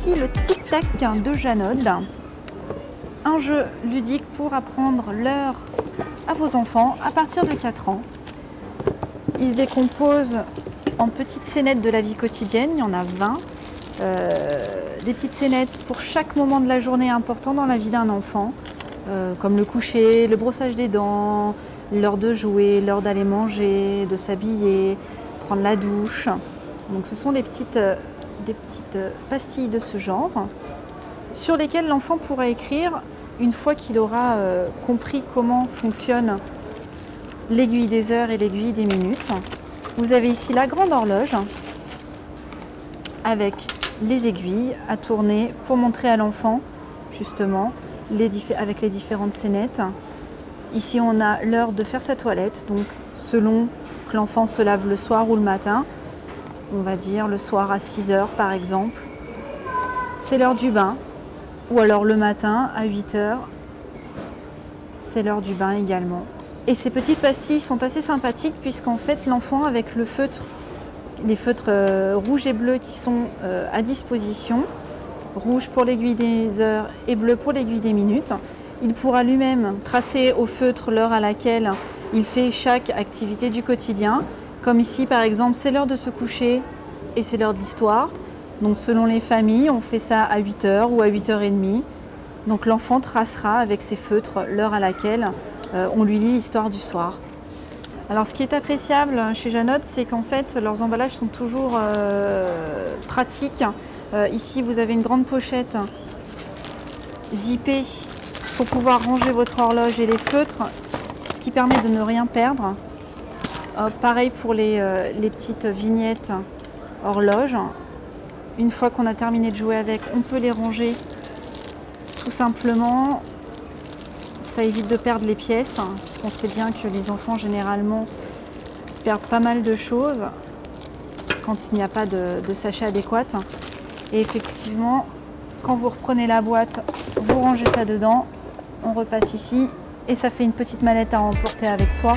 Voici le tic-tac de Janod, un jeu ludique pour apprendre l'heure à vos enfants à partir de 4 ans. Il se décompose en petites scénettes de la vie quotidienne, il y en a 20. Des petites scénettes pour chaque moment de la journée important dans la vie d'un enfant, comme le coucher, le brossage des dents, l'heure de jouer, l'heure d'aller manger, de s'habiller, prendre la douche. Donc ce sont des petites pastilles de ce genre sur lesquelles l'enfant pourra écrire une fois qu'il aura compris comment fonctionne l'aiguille des heures et l'aiguille des minutes. Vous avez ici la grande horloge avec les aiguilles à tourner pour montrer à l'enfant justement avec les différentes scénettes. Ici on a l'heure de faire sa toilette, donc selon que l'enfant se lave le soir ou le matin, on va dire le soir à 6 h par exemple, c'est l'heure du bain, ou alors le matin à 8 h, c'est l'heure du bain également. Et ces petites pastilles sont assez sympathiques puisqu'en fait l'enfant avec le feutre, les feutres rouges et bleus qui sont à disposition, rouge pour l'aiguille des heures et bleu pour l'aiguille des minutes, il pourra lui-même tracer au feutre l'heure à laquelle il fait chaque activité du quotidien. Comme ici par exemple, c'est l'heure de se coucher et c'est l'heure de l'histoire. Donc selon les familles, on fait ça à 8 h ou à 8 h 30. Donc l'enfant tracera avec ses feutres l'heure à laquelle on lui lit l'histoire du soir. Alors ce qui est appréciable chez Janod, c'est qu'en fait leurs emballages sont toujours pratiques. Ici vous avez une grande pochette zippée pour pouvoir ranger votre horloge et les feutres, ce qui permet de ne rien perdre. Pareil pour les petites vignettes horloge. Une fois qu'on a terminé de jouer avec, on peut les ranger tout simplement. Ça évite de perdre les pièces, puisqu'on sait bien que les enfants généralement perdent pas mal de choses quand il n'y a pas de sachet adéquat. Et effectivement, quand vous reprenez la boîte, vous rangez ça dedans, on repasse ici et ça fait une petite mallette à emporter avec soi.